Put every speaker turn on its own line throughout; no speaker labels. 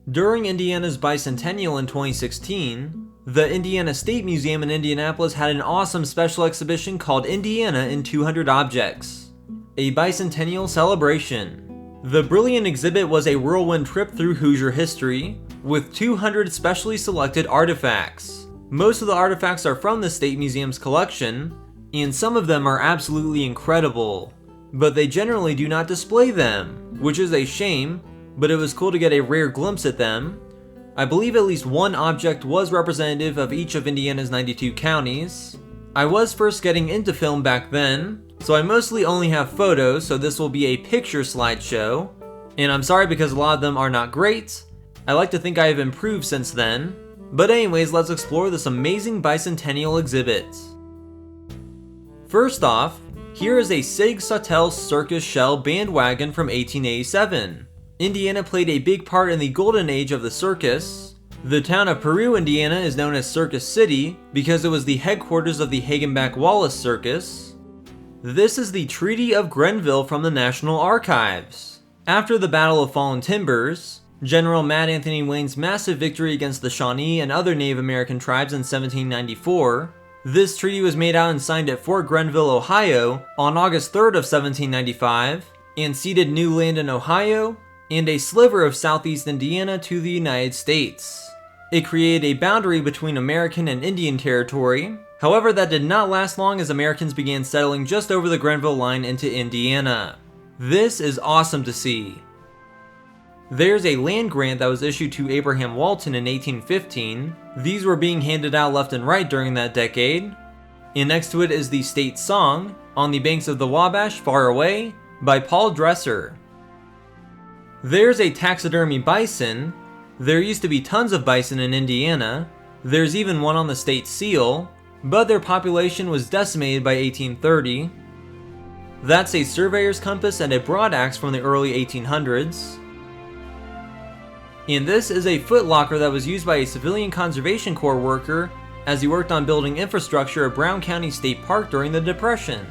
During Indiana's Bicentennial in 2016, the Indiana State Museum in Indianapolis had an awesome special exhibition called Indiana in 200 Objects, a Bicentennial Celebration. The brilliant exhibit was a whirlwind trip through Hoosier history, with 200 specially selected artifacts. Most of the artifacts are from the State Museum's collection, and some of them are absolutely incredible, but they generally do not display them, which is a shame, but it was cool to get a rare glimpse at them. I believe at least one object was representative of each of Indiana's 92 counties. I was first getting into film back then, so I mostly only have photos, so this will be a picture slideshow. And I'm sorry because a lot of them are not great. I like to think I have improved since then. But anyways, let's explore this amazing bicentennial exhibit. First off, here is a Sig Sautel circus shell bandwagon from 1887. Indiana played a big part in the golden age of the circus. The town of Peru, Indiana is known as Circus City because it was the headquarters of the Hagenbeck-Wallace Circus. This is the Treaty of Grenville from the National Archives. After the Battle of Fallen Timbers, General Mad Anthony Wayne's massive victory against the Shawnee and other Native American tribes in 1794, this treaty was made out and signed at Fort Grenville, Ohio on August 3rd of 1795 and ceded new land in Ohio and a sliver of southeast Indiana to the United States. It created a boundary between American and Indian territory. However, that did not last long as Americans began settling just over the Grenville line into Indiana. This is awesome to see. There's a land grant that was issued to Abraham Walton in 1815. These were being handed out left and right during that decade. And next to it is the state song, On the Banks of the Wabash, Far Away, by Paul Dresser. There's a taxidermy bison. There used to be tons of bison in Indiana. There's even one on the state seal, but their population was decimated by 1830. That's a surveyor's compass and a broadaxe from the early 1800s. And this is a footlocker that was used by a civilian conservation corps worker as he worked on building infrastructure at Brown County State Park during the Depression.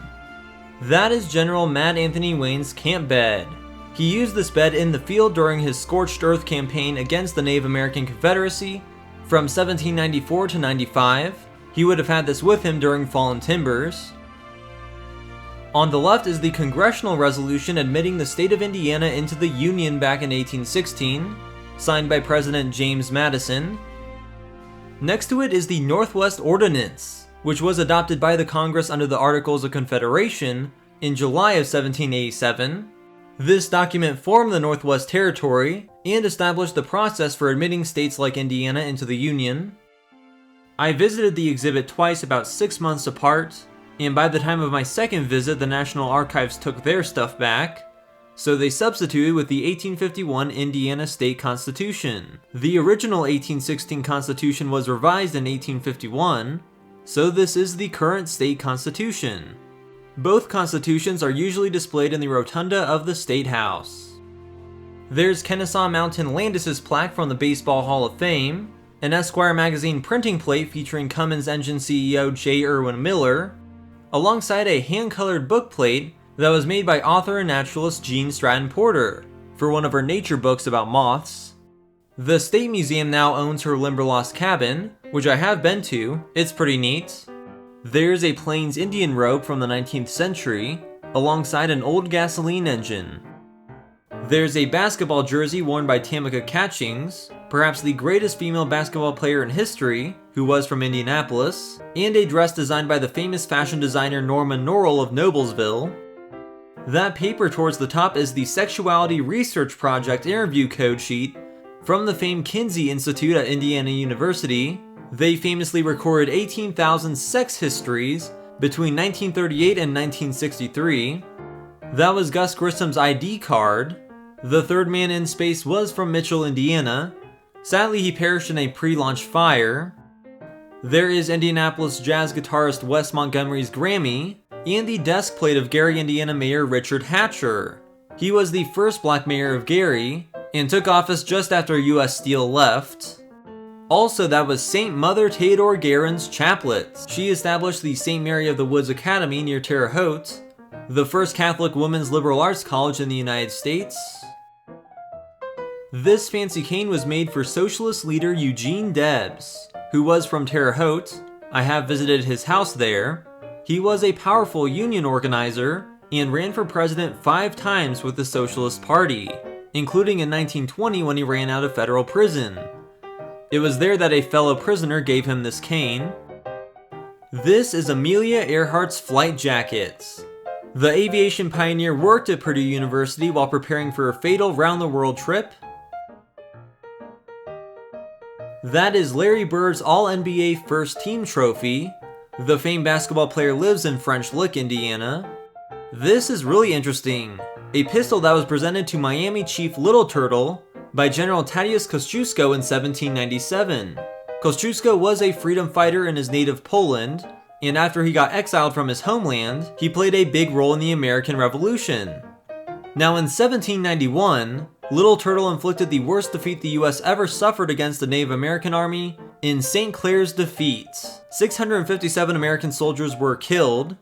That is General Mad Anthony Wayne's camp bed. He used this bed in the field during his Scorched Earth campaign against the Native American Confederacy from 1794 to 95. He would have had this with him during Fallen Timbers. On the left is the congressional resolution admitting the state of Indiana into the Union back in 1816, signed by President James Madison. Next to it is the Northwest Ordinance, which was adopted by the Congress under the Articles of Confederation in July of 1787. This document formed the Northwest Territory and established the process for admitting states like Indiana into the Union. I visited the exhibit twice about 6 months apart, and by the time of my second visit the National Archives took their stuff back, so they substituted with the 1851 Indiana State Constitution. The original 1816 Constitution was revised in 1851, so this is the current state constitution. Both constitutions are usually displayed in the rotunda of the State House. There's Kennesaw Mountain Landis's plaque from the Baseball Hall of Fame, an Esquire magazine printing plate featuring Cummins engine CEO J. Irwin Miller, alongside a hand-colored book plate that was made by author and naturalist Jean Stratton Porter for one of her nature books about moths. The State Museum now owns her Limberlost cabin, which I have been to. It's pretty neat. There's a Plains Indian robe from the 19th century, alongside an old gasoline engine. There's a basketball jersey worn by Tamika Catchings, perhaps the greatest female basketball player in history, who was from Indianapolis, and a dress designed by the famous fashion designer Norman Norrell of Noblesville. That paper towards the top is the Sexuality Research Project interview code sheet from the famed Kinsey Institute at Indiana University. They famously recorded 18,000 sex histories between 1938 and 1963. That was Gus Grissom's ID card. The third man in space was from Mitchell, Indiana. Sadly, he perished in a pre-launch fire. There is Indianapolis jazz guitarist Wes Montgomery's Grammy, and the desk plate of Gary, Indiana Mayor Richard Hatcher. He was the first black mayor of Gary, and took office just after U.S. Steel left. Also, that was St. Mother Theodore Guerin's chaplet. She established the St. Mary of the Woods Academy near Terre Haute, the first Catholic women's liberal arts college in the United States. This fancy cane was made for socialist leader Eugene Debs, who was from Terre Haute. I have visited his house there. He was a powerful union organizer and ran for president 5 times with the Socialist Party, including in 1920 when he ran out of federal prison. It was there that a fellow prisoner gave him this cane. This is Amelia Earhart's flight jacket. The aviation pioneer worked at Purdue University while preparing for a fatal round-the-world trip. That is Larry Bird's All-NBA First Team trophy. The famed basketball player lives in French Lick, Indiana. This is really interesting. A pistol that was presented to Miami Chief Little Turtle by General Tadeusz Kościuszko in 1797. Kościuszko was a freedom fighter in his native Poland, and after he got exiled from his homeland, he played a big role in the American Revolution. Now in 1791, Little Turtle inflicted the worst defeat the US ever suffered against the Native American army in St. Clair's defeat. 657 American soldiers were killed.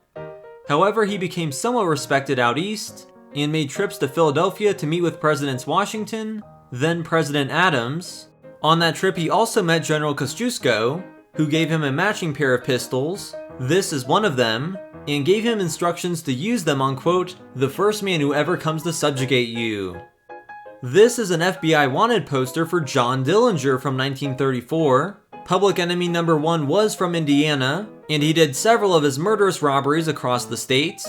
However, he became somewhat respected out east and made trips to Philadelphia to meet with Presidents Washington, then President Adams. On that trip, he also met General Kościuszko, who gave him a matching pair of pistols. This is one of them, and gave him instructions to use them on, quote, the first man who ever comes to subjugate you. This is an FBI wanted poster for John Dillinger from 1934. Public Enemy number 1 was from Indiana, and he did several of his murderous robberies across the states.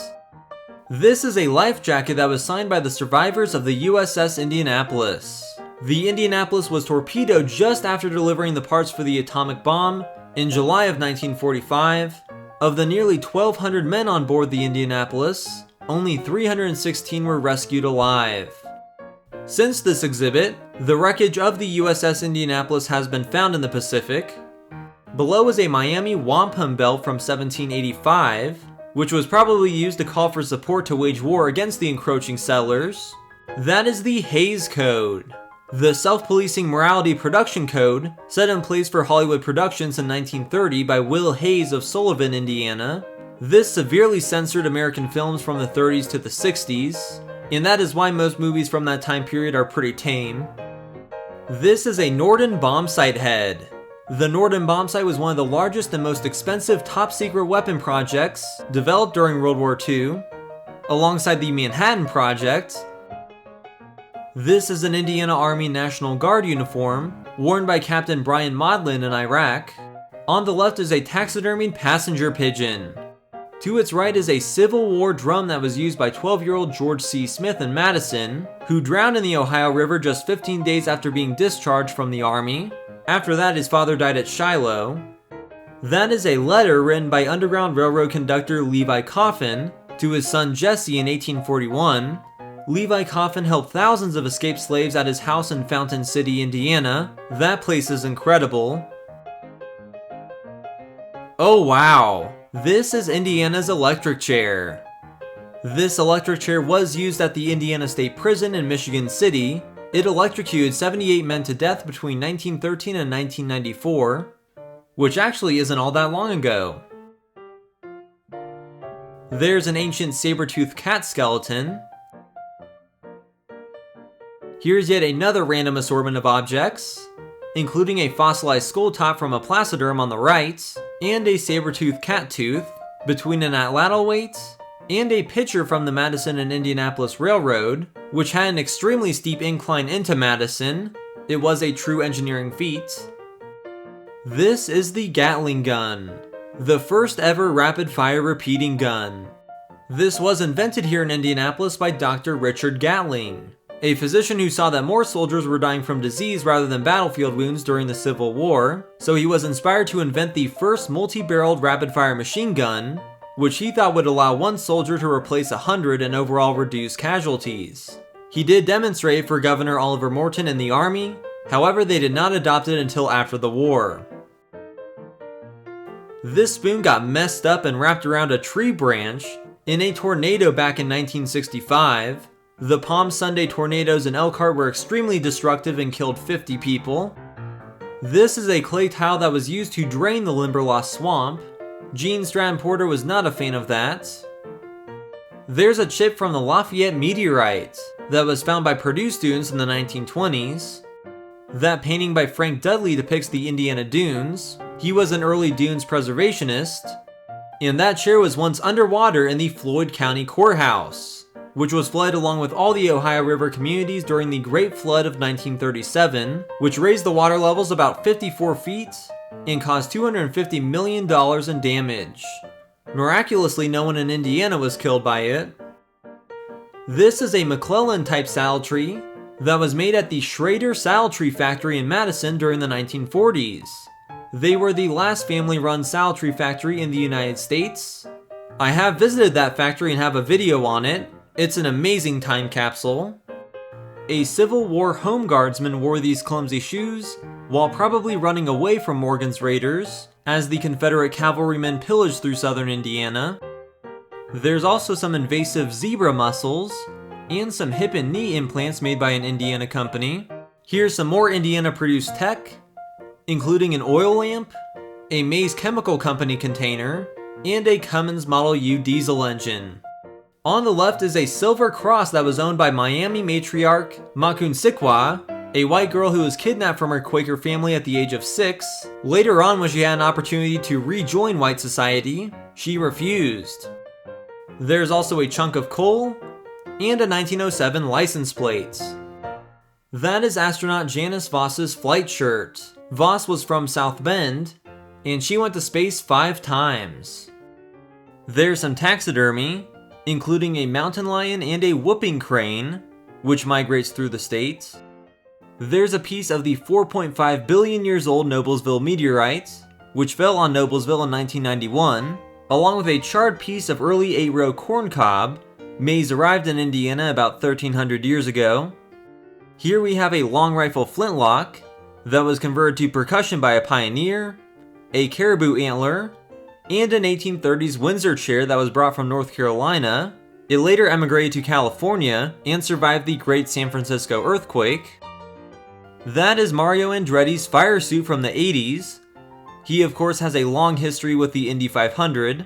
This is a life jacket that was signed by the survivors of the USS Indianapolis. The Indianapolis was torpedoed just after delivering the parts for the atomic bomb in July of 1945. Of the nearly 1,200 men on board the Indianapolis, only 316 were rescued alive. Since this exhibit, the wreckage of the USS Indianapolis has been found in the Pacific. Below is a Miami wampum belt from 1785, which was probably used to call for support to wage war against the encroaching settlers. That is the Hays Code, the self-policing morality production code set in place for Hollywood productions in 1930 by Will Hays of Sullivan, Indiana. This severely censored American films from the 30s to the 60s, and that is why most movies from that time period are pretty tame. This is a Norden bombsight head. The Norden bombsight was one of the largest and most expensive top-secret weapon projects developed during World War II, alongside the Manhattan Project. This is an Indiana Army National Guard uniform, worn by Captain Brian Modlin in Iraq. On the left is a taxidermied passenger pigeon. To its right is a Civil War drum that was used by 12-year-old George C. Smith in Madison, who drowned in the Ohio River just 15 days after being discharged from the Army. After that, his father died at Shiloh. That is a letter written by Underground Railroad conductor Levi Coffin to his son Jesse in 1841. Levi Coffin helped thousands of escaped slaves at his house in Fountain City, Indiana. That place is incredible. Oh wow! This is Indiana's electric chair. This electric chair was used at the Indiana State Prison in Michigan City. It electrocuted 78 men to death between 1913 and 1994, which actually isn't all that long ago. There's an ancient saber-toothed cat skeleton. Here's yet another random assortment of objects, including a fossilized skull top from a placoderm on the right, and a saber-toothed cat tooth, between an atlatl weight, and a picture from the Madison and Indianapolis Railroad, which had an extremely steep incline into Madison. It was a true engineering feat. This is the Gatling gun, the first ever rapid-fire repeating gun. This was invented here in Indianapolis by Dr. Richard Gatling, a physician who saw that more soldiers were dying from disease rather than battlefield wounds during the Civil War, so he was inspired to invent the first multi-barreled rapid-fire machine gun, which he thought would allow one soldier to replace 100 and overall reduce casualties. He did demonstrate for Governor Oliver Morton in the Army, however they did not adopt it until after the war. This spoon got messed up and wrapped around a tree branch in a tornado back in 1965. The Palm Sunday tornadoes in Elkhart were extremely destructive and killed 50 people. This is a clay tile that was used to drain the Limberlost Swamp. Gene Stratton was not a fan of that. There's a chip from the Lafayette meteorite. that was found by Purdue students in the 1920s. That painting by Frank Dudley depicts the Indiana Dunes. He was an early dunes preservationist. And that chair was once underwater in the Floyd County Courthouse, which was flooded along with all the Ohio River communities during the Great Flood of 1937, which raised the water levels about 54 feet and caused $250 million in damage. Miraculously, no one in Indiana was killed by it. This is a McClellan-type salad tree that was made at the Schrader Salad Tree Factory in Madison during the 1940s. They were the last family-run salad tree factory in the United States. I have visited that factory and have a video on it. It's an amazing time capsule. A Civil War home guardsman wore these clumsy shoes while probably running away from Morgan's raiders as the Confederate cavalrymen pillaged through southern Indiana. There's also some invasive zebra mussels and some hip and knee implants made by an Indiana company. Here's some more Indiana-produced tech, including an oil lamp, a Mays Chemical Company container, and a Cummins Model U diesel engine. On the left is a silver cross that was owned by Miami matriarch Makunsikwa, a white girl who was kidnapped from her Quaker family at the age of 6. Later on, when she had an opportunity to rejoin white society, she refused. There's also a chunk of coal and a 1907 license plate. That is astronaut Janice Voss's flight shirt. Voss was from South Bend, and she went to space 5 times. There's some taxidermy, including a mountain lion and a whooping crane, which migrates through the state. There's a piece of the 4.5 billion years old Noblesville meteorite, which fell on Noblesville in 1991, along with a charred piece of early 8-row corn cob. Mays arrived in Indiana about 1300 years ago. Here we have a long rifle flintlock that was converted to percussion by a pioneer, a caribou antler, and an 1830s Windsor chair that was brought from North Carolina. It later emigrated to California and survived the Great San Francisco earthquake. That is Mario Andretti's fire suit from the 80s. He of course has a long history with the Indy 500.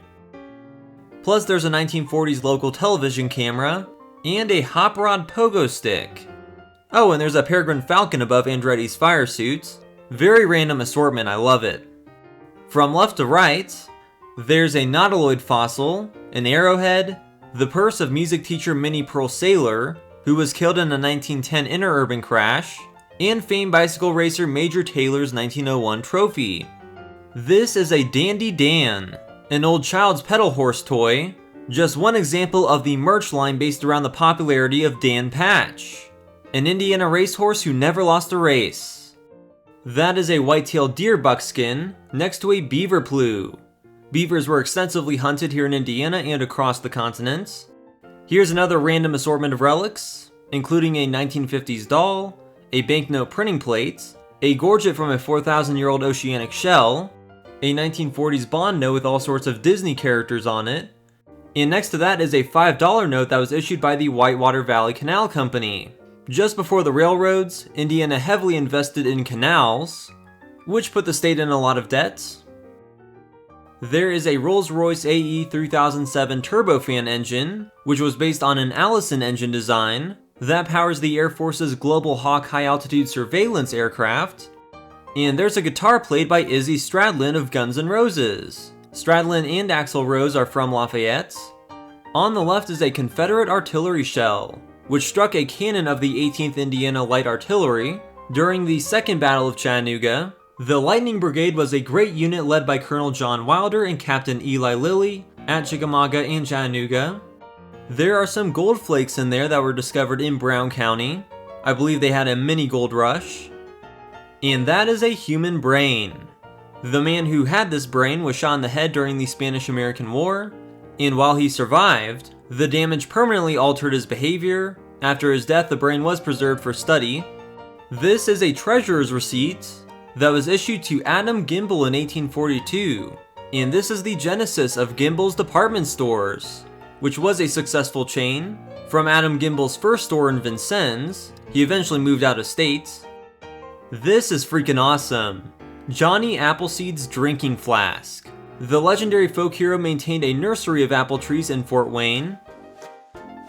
Plus there's a 1940s local television camera and a hop rod pogo stick. Oh, and there's a peregrine falcon above Andretti's fire suit. Very random assortment, I love it. From left to right, there's a nautiloid fossil, an arrowhead, the purse of music teacher Minnie Pearl Saylor, who was killed in a 1910 interurban crash, and famed bicycle racer Major Taylor's 1901 trophy. This is a Dandy Dan, an old child's pedal horse toy, just one example of the merch line based around the popularity of Dan Patch, an Indiana racehorse who never lost a race. That is a white-tailed deer buckskin next to a beaver plume. Beavers were extensively hunted here in Indiana and across the continent. Here's another random assortment of relics, including a 1950s doll, a banknote printing plate, a gorget from a 4,000-year-old oceanic shell, a 1940s Bond note with all sorts of Disney characters on it, and next to that is a $5 note that was issued by the Whitewater Valley Canal Company. Just before the railroads, Indiana heavily invested in canals, which put the state in a lot of debt. There is a Rolls-Royce AE 3007 turbofan engine, which was based on an Allison engine design that powers the Air Force's Global Hawk high-altitude surveillance aircraft. And there's a guitar played by Izzy Stradlin of Guns N' Roses. Stradlin and Axl Rose are from Lafayette. On the left is a Confederate artillery shell, which struck a cannon of the 18th Indiana Light Artillery during the Second Battle of Chattanooga. The Lightning Brigade was a great unit led by Colonel John Wilder and Captain Eli Lilly at Chickamauga and Chattanooga. There are some gold flakes in there that were discovered in Brown County. I believe they had a mini gold rush. And that is a human brain. The man who had this brain was shot in the head during the Spanish-American War, and while he survived, the damage permanently altered his behavior. After his death, the brain was preserved for study. This is a treasurer's receipt that was issued to Adam Gimbel in 1842, and this is the genesis of Gimbel's department stores, which was a successful chain. From Adam Gimbel's first store in Vincennes, he eventually moved out of state. This is freaking awesome. Johnny Appleseed's drinking flask. The legendary folk hero maintained a nursery of apple trees in Fort Wayne.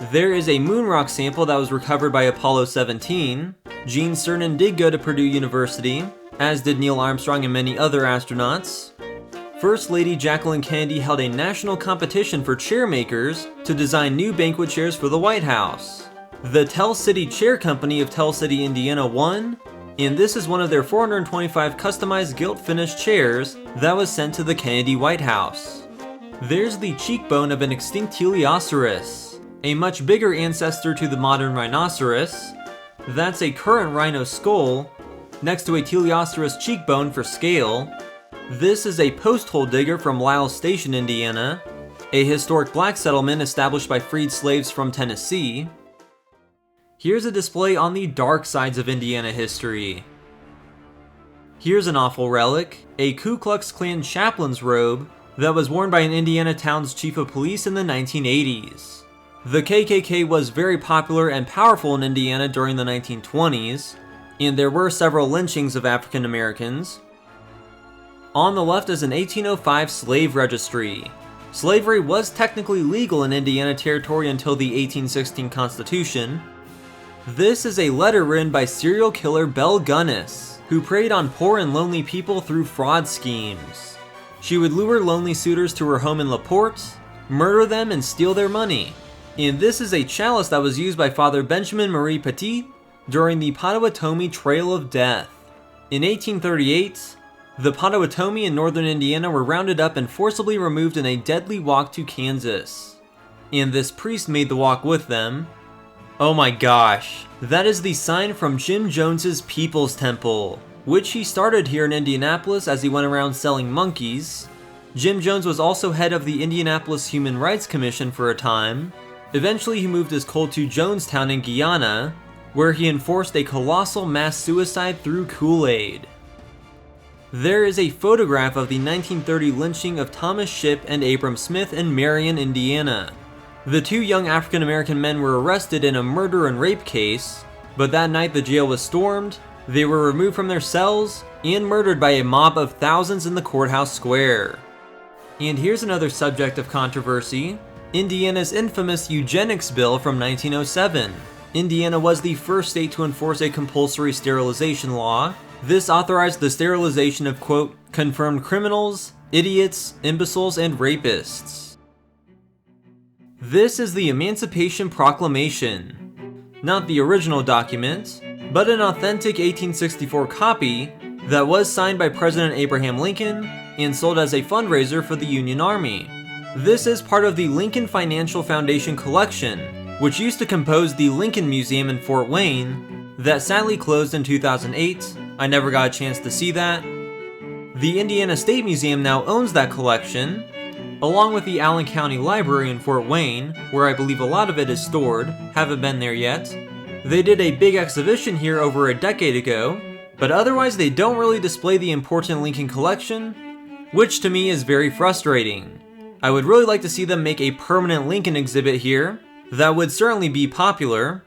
There is a moon rock sample that was recovered by Apollo 17. Gene Cernan did go to Purdue University, as did Neil Armstrong and many other astronauts. First Lady Jacqueline Kennedy held a national competition for chair makers to design new banquet chairs for the White House. The Tell City Chair Company of Tell City, Indiana won, and this is one of their 425 customized gilt-finished chairs that was sent to the Kennedy White House. There's the cheekbone of an extinct teleoceras, a much bigger ancestor to the modern rhinoceros. That's a current rhino skull, next to a teleoceras cheekbone for scale. This is a post hole digger from Lyles Station, Indiana, a historic black settlement established by freed slaves from Tennessee. Here's a display on the dark sides of Indiana history. Here's an awful relic, a Ku Klux Klan chaplain's robe that was worn by an Indiana town's chief of police in the 1980s. The KKK was very popular and powerful in Indiana during the 1920s, and there were several lynchings of African Americans. On the left is an 1805 slave registry. Slavery was technically legal in Indiana Territory until the 1816 Constitution. This is a letter written by serial killer Belle Gunnis, who preyed on poor and lonely people through fraud schemes. She would lure lonely suitors to her home in LaPorte, murder them, and steal their money. And this is a chalice that was used by Father Benjamin Marie Petit during the Potawatomi Trail of Death. In 1838, the Potawatomi in northern Indiana were rounded up and forcibly removed in a deadly walk to Kansas. And this priest made the walk with them. Oh my gosh, that is the sign from Jim Jones's People's Temple, which he started here in Indianapolis as he went around selling monkeys. Jim Jones was also head of the Indianapolis Human Rights Commission for a time. Eventually he moved his cult to Jonestown in Guyana, where he enforced a colossal mass suicide through Kool-Aid. There is a photograph of the 1930 lynching of Thomas Shipp and Abram Smith in Marion, Indiana. The two young African American men were arrested in a murder and rape case, but that night the jail was stormed, they were removed from their cells, and murdered by a mob of thousands in the courthouse square. And here's another subject of controversy, Indiana's infamous eugenics bill from 1907. Indiana was the first state to enforce a compulsory sterilization law. This authorized the sterilization of, quote, confirmed criminals, idiots, imbeciles, and rapists. This is the Emancipation Proclamation. Not the original document, but an authentic 1864 copy that was signed by President Abraham Lincoln and sold as a fundraiser for the Union Army. This is part of the Lincoln Financial Foundation collection, which used to compose the Lincoln Museum in Fort Wayne, that sadly closed in 2008. I never got a chance to see that. The Indiana State Museum now owns that collection, along with the Allen County Library in Fort Wayne, where I believe a lot of it is stored. Haven't been there yet. They did a big exhibition here over a decade ago, but otherwise they don't really display the important Lincoln collection, which to me is very frustrating. I would really like to see them make a permanent Lincoln exhibit here. That would certainly be popular.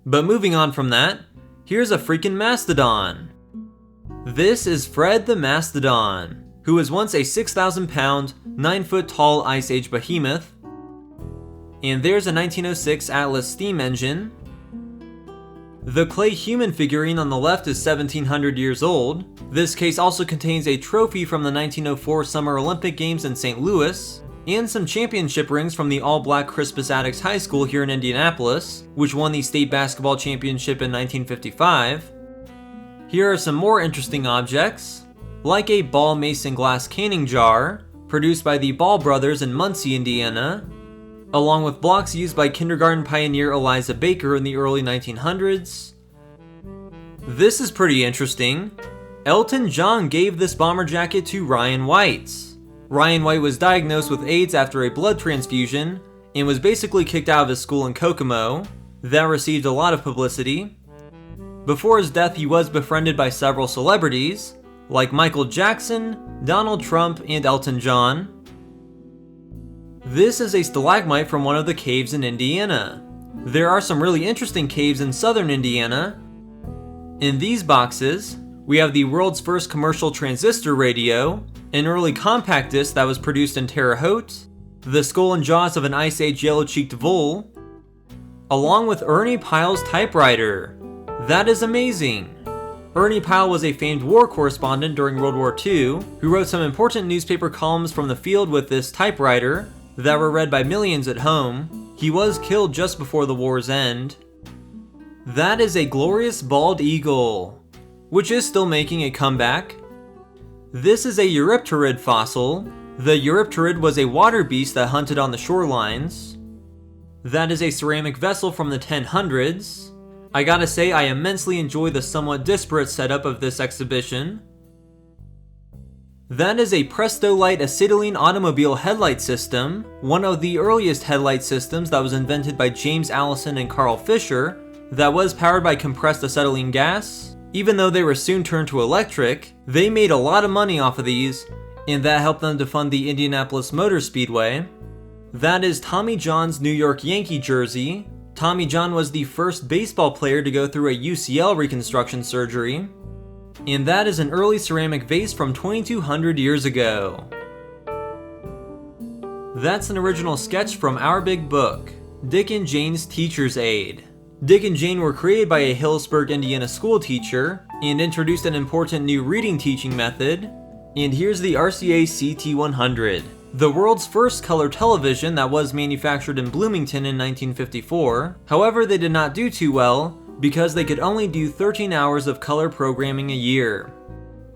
But moving on from that, here's a freaking mastodon. This is Fred the Mastodon, who was once a 6,000-pound, 9-foot tall Ice Age behemoth. And there's a 1906 Atlas steam engine. The clay human figurine on the left is 1,700 years old. This case also contains a trophy from the 1904 Summer Olympic Games in St. Louis, and some championship rings from the all-black Crispus Attucks High School here in Indianapolis, which won the state basketball championship in 1955. Here are some more interesting objects, like a ball mason glass canning jar, produced by the Ball brothers in Muncie, Indiana, along with blocks used by kindergarten pioneer Eliza Baker in the early 1900s. This is pretty interesting. Elton John gave this bomber jacket to Ryan White. Ryan White was diagnosed with AIDS after a blood transfusion and was basically kicked out of his school in Kokomo. That received a lot of publicity. Before his death, he was befriended by several celebrities, like Michael Jackson, Donald Trump, and Elton John. This is a stalagmite from one of the caves in Indiana. There are some really interesting caves in southern Indiana. In these boxes, we have the world's first commercial transistor radio, an early compact disc that was produced in Terre Haute, the skull and jaws of an Ice Age yellow-cheeked vole, along with Ernie Pyle's typewriter. That is amazing! Ernie Pyle was a famed war correspondent during World War II who wrote some important newspaper columns from the field with this typewriter that were read by millions at home. He was killed just before the war's end. That is a glorious bald eagle, which is still making a comeback. This is a Eurypterid fossil. The Eurypterid was a water beast that hunted on the shorelines. That is a ceramic vessel from the 1000s. I gotta say, I immensely enjoy the somewhat disparate setup of this exhibition. That is a Prestolite acetylene automobile headlight system, one of the earliest headlight systems that was invented by James Allison and Carl Fisher, that was powered by compressed acetylene gas. Even though they were soon turned to electric, they made a lot of money off of these, and that helped them to fund the Indianapolis Motor Speedway. That is Tommy John's New York Yankee jersey. Tommy John was the first baseball player to go through a UCL reconstruction surgery. And that is an early ceramic vase from 2200 years ago. That's an original sketch from Our Big Book, Dick and Jane's Teacher's Aid. Dick and Jane were created by a Hillsburg, Indiana school teacher and introduced an important new reading teaching method. And here's the RCA CT100, the world's first color television that was manufactured in Bloomington in 1954. However, they did not do too well because they could only do 13 hours of color programming a year.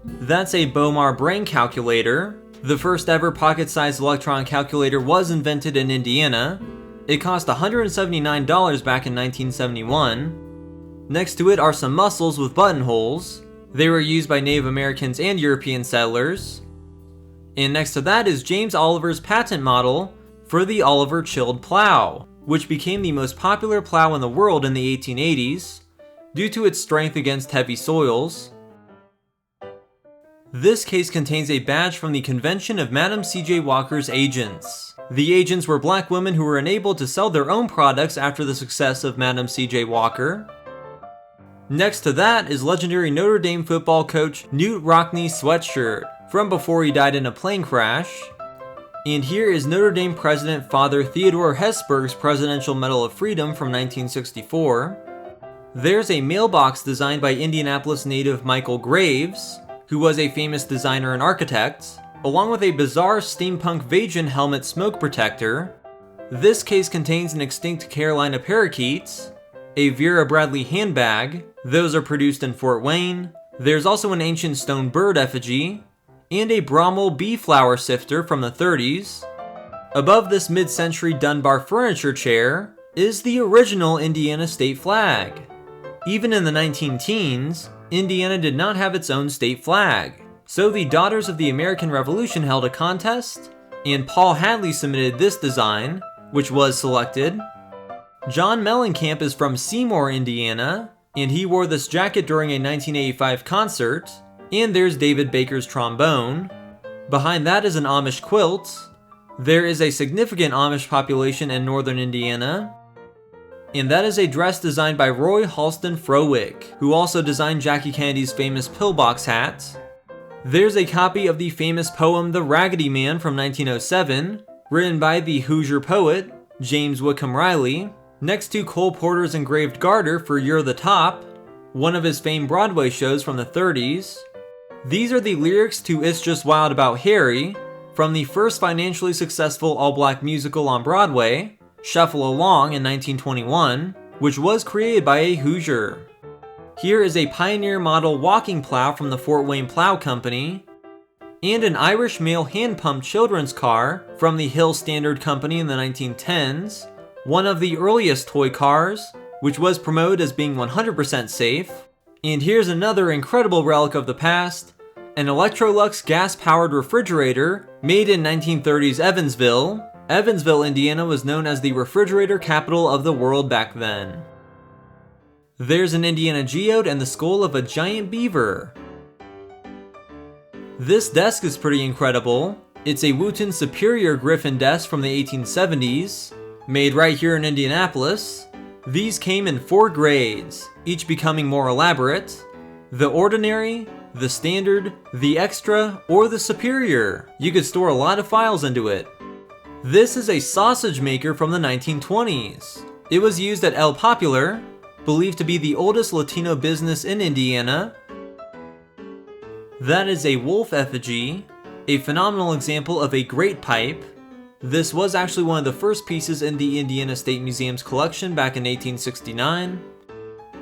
That's a Bomar brain calculator. The first ever pocket-sized electron calculator was invented in Indiana. It cost $179 back in 1971. Next to it are some mussels with buttonholes. They were used by Native Americans and European settlers. And next to that is James Oliver's patent model for the Oliver Chilled Plow, which became the most popular plow in the world in the 1880s due to its strength against heavy soils. This case contains a badge from the Convention of Madam C.J. Walker's agents. The agents were black women who were enabled to sell their own products after the success of Madam C.J. Walker. Next to that is legendary Notre Dame football coach Knute Rockne's sweatshirt from before he died in a plane crash. And here is Notre Dame President Father Theodore Hesburgh's Presidential Medal of Freedom from 1964. There's a mailbox designed by Indianapolis native Michael Graves, who was a famous designer and architect, along with a bizarre steampunk Vajan helmet smoke protector. This case contains an extinct Carolina parakeet, a Vera Bradley handbag, those are produced in Fort Wayne. There's also an ancient stone bird effigy, and a Brommel bee flower sifter from the 30s. Above this mid-century Dunbar furniture chair is the original Indiana state flag. Even in the 19-teens, Indiana did not have its own state flag, so the Daughters of the American Revolution held a contest, and Paul Hadley submitted this design, which was selected. John Mellencamp is from Seymour, Indiana, and he wore this jacket during a 1985 concert. And there's David Baker's trombone. Behind that is an Amish quilt. There is a significant Amish population in northern Indiana. And that is a dress designed by Roy Halston Frowick, who also designed Jackie Kennedy's famous pillbox hat. There's a copy of the famous poem The Raggedy Man from 1907, written by the Hoosier poet, James Whitcomb Riley, next to Cole Porter's engraved garter for You're the Top, one of his famed Broadway shows from the 30s. These are the lyrics to It's Just Wild About Harry, from the first financially successful all-black musical on Broadway, Shuffle Along in 1921, which was created by a Hoosier. Here is a Pioneer model walking plow from the Fort Wayne Plow Company, and an Irish male hand-pumped children's car from the Hill Standard Company in the 1910s, one of the earliest toy cars, which was promoted as being 100% safe. And here's another incredible relic of the past, an Electrolux gas-powered refrigerator made in 1930s Evansville. Evansville, Indiana was known as the refrigerator capital of the world back then. There's an Indiana geode and the skull of a giant beaver. This desk is pretty incredible. It's a Wooten Superior Griffin desk from the 1870s, made right here in Indianapolis. These came in 4 grades, each becoming more elaborate: the ordinary, the standard, the extra, or the superior. You could store a lot of files into it. This is a sausage maker from the 1920s. It was used at El Popular, believed to be the oldest Latino business in Indiana. That is a wolf effigy, a phenomenal example of a great pipe. This was actually one of the first pieces in the Indiana State Museum's collection back in 1869.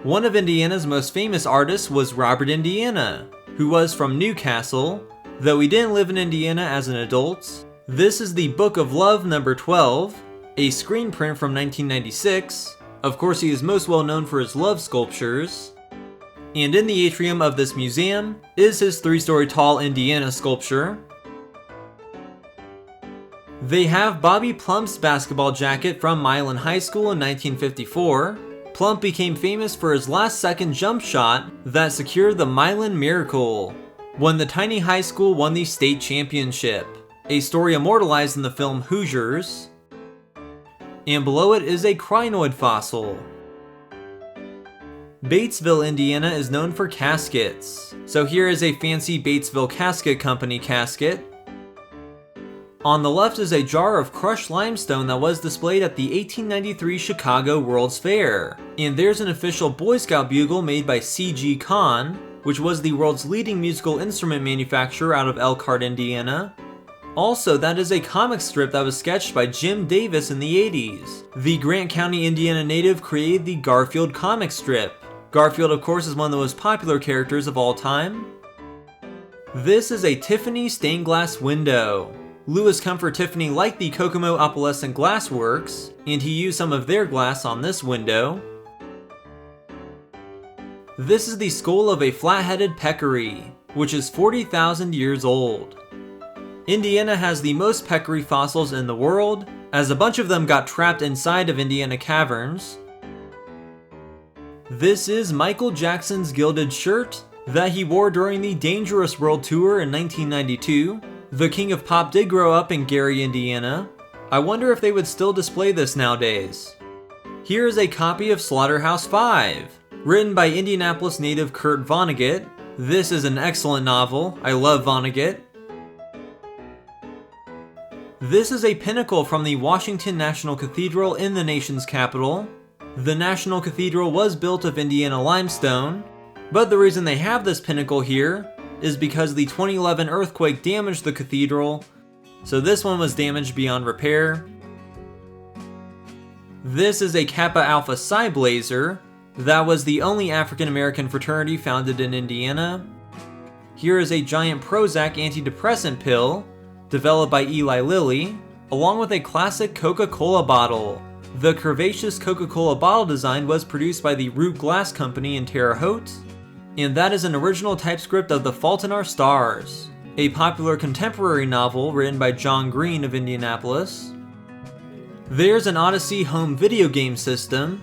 One of Indiana's most famous artists was Robert Indiana, who was from Newcastle, though he didn't live in Indiana as an adult. This is the Book of Love number 12, a screen print from 1996. Of course, he is most well known for his love sculptures. And in the atrium of this museum is his 3-story tall Indiana sculpture. They have Bobby Plump's basketball jacket from Milan High School in 1954. Plump became famous for his last-second jump shot that secured the Milan Miracle when the tiny high school won the state championship, a story immortalized in the film Hoosiers. And below it is a crinoid fossil. Batesville, Indiana is known for caskets, so here is a fancy Batesville Casket Company casket. On the left is a jar of crushed limestone that was displayed at the 1893 Chicago World's Fair. And there's an official Boy Scout bugle made by C.G. Kahn, which was the world's leading musical instrument manufacturer out of Elkhart, Indiana. Also, that is a comic strip that was sketched by Jim Davis in the 80s. The Grant County, Indiana native created the Garfield comic strip. Garfield, of course, is one of the most popular characters of all time. This is a Tiffany stained glass window. Louis Comfort Tiffany liked the Kokomo opalescent glass works, and he used some of their glass on this window. This is the skull of a flat-headed peccary, which is 40,000 years old. Indiana has the most peccary fossils in the world, as a bunch of them got trapped inside of Indiana caverns. This is Michael Jackson's gilded shirt that he wore during the Dangerous World Tour in 1992. The King of Pop did grow up in Gary, Indiana. I wonder if they would still display this nowadays. Here is a copy of Slaughterhouse-Five, written by Indianapolis native Kurt Vonnegut. This is an excellent novel. I love Vonnegut. This is a pinnacle from the Washington National Cathedral in the nation's capital. The National Cathedral was built of Indiana limestone, but the reason they have this pinnacle here is because the 2011 earthquake damaged the cathedral, so this one was damaged beyond repair. This is a Kappa Alpha Psi blazer that was the only African American fraternity founded in Indiana. Here is a giant Prozac antidepressant pill developed by Eli Lilly, along with a classic Coca-Cola bottle. The curvaceous Coca-Cola bottle design was produced by the Root Glass Company in Terre Haute, and that is an original typescript of The Fault in Our Stars, a popular contemporary novel written by John Green of Indianapolis. There's an Odyssey home video game system,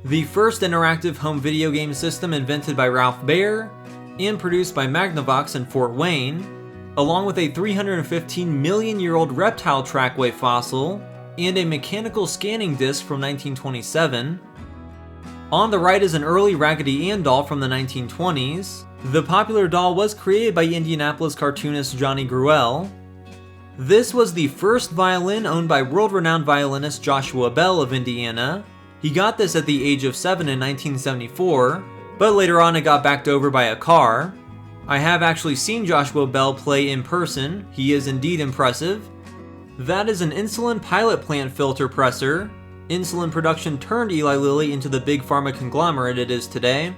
the first interactive home video game system invented by Ralph Baer and produced by Magnavox in Fort Wayne, along with a 315 million year old reptile trackway fossil and a mechanical scanning disc from 1927. On the right is an early Raggedy Ann doll from the 1920s. The popular doll was created by Indianapolis cartoonist Johnny Gruelle. This was the first violin owned by world-renowned violinist Joshua Bell of Indiana. He got this at the age of 7 in 1974, but later on it got backed over by a car. I have actually seen Joshua Bell play in person. He is indeed impressive. That is an insulin pilot plant filter presser. Insulin production turned Eli Lilly into the big pharma conglomerate it is today.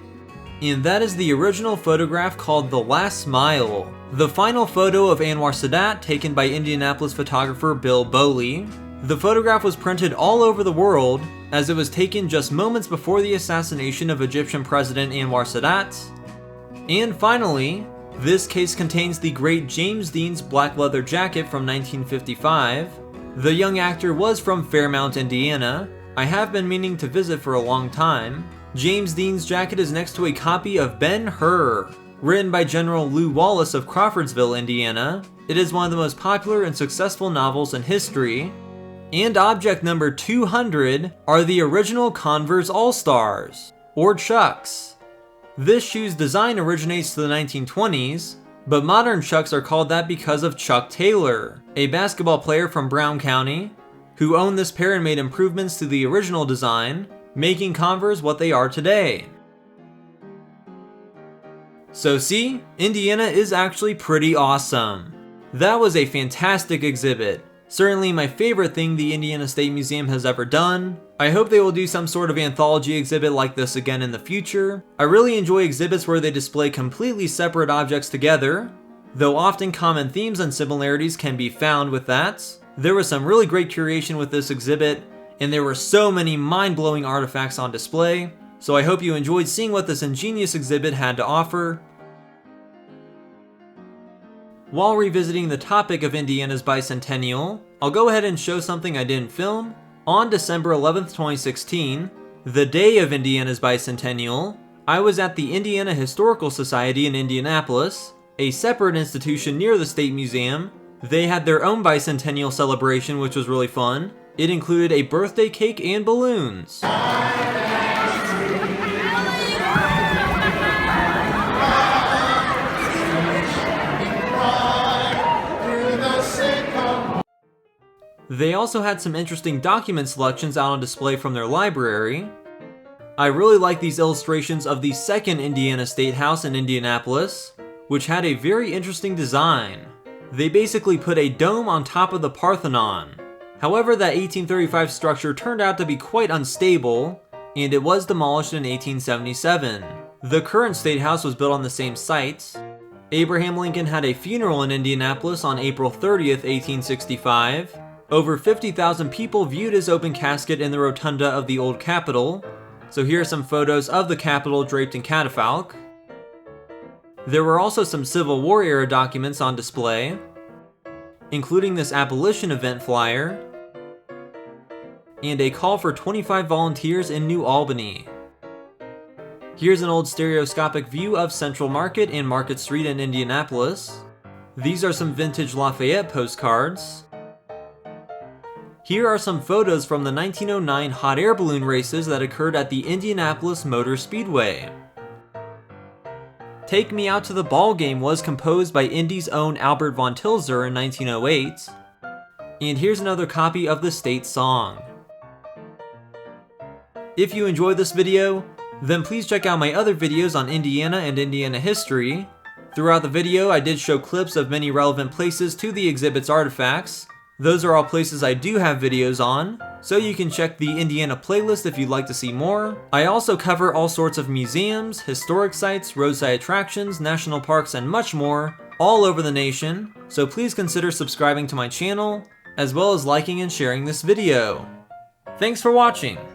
And that is the original photograph called The Last Smile, the final photo of Anwar Sadat taken by Indianapolis photographer Bill Boley. The photograph was printed all over the world as it was taken just moments before the assassination of Egyptian President Anwar Sadat. And finally, this case contains the great James Dean's black leather jacket from 1955. The young actor was from Fairmount, Indiana. I have been meaning to visit for a long time. James Dean's jacket is next to a copy of Ben-Hur, written by General Lew Wallace of Crawfordsville, Indiana. It is one of the most popular and successful novels in history. And object number 200 are the original Converse All-Stars, or Chucks. This shoe's design originates to the 1920s, but modern Chucks are called that because of Chuck Taylor, a basketball player from Brown County, who owned this pair and made improvements to the original design, making Converse what they are today. So see, Indiana is actually pretty awesome. That was a fantastic exhibit. Certainly my favorite thing the Indiana State Museum has ever done. I hope they will do some sort of anthology exhibit like this again in the future. I really enjoy exhibits where they display completely separate objects together, though often common themes and similarities can be found with that. There was some really great curation with this exhibit, and there were so many mind-blowing artifacts on display, so I hope you enjoyed seeing what this ingenious exhibit had to offer. While revisiting the topic of Indiana's bicentennial, I'll go ahead and show something I didn't film. On December 11th, 2016, the day of Indiana's bicentennial, I was at the Indiana Historical Society in Indianapolis, a separate institution near the State Museum. They had their own bicentennial celebration, which was really fun. It included a birthday cake and balloons. They also had some interesting document selections out on display from their library. I really like these illustrations of the second Indiana State House in Indianapolis, which had a very interesting design. They basically put a dome on top of the Parthenon. However, that 1835 structure turned out to be quite unstable, and it was demolished in 1877. The current State House was built on the same site. Abraham Lincoln had a funeral in Indianapolis on April 30th, 1865. Over 50,000 people viewed his open casket in the rotunda of the old Capitol. So here are some photos of the Capitol draped in catafalque. There were also some Civil War era documents on display, including this abolition event flyer, and a call for 25 volunteers in New Albany. Here's an old stereoscopic view of Central Market and Market Street in Indianapolis. These are some vintage Lafayette postcards. Here are some photos from the 1909 hot air balloon races that occurred at the Indianapolis Motor Speedway. Take Me Out to the Ball Game was composed by Indy's own Albert Von Tilzer in 1908. And here's another copy of the state song. If you enjoyed this video, then please check out my other videos on Indiana and Indiana history. Throughout the video, I did show clips of many relevant places to the exhibit's artifacts. Those are all places I do have videos on, so you can check the Indiana playlist if you'd like to see more. I also cover all sorts of museums, historic sites, roadside attractions, national parks, and much more, all over the nation, so please consider subscribing to my channel, as well as liking and sharing this video. Thanks for watching!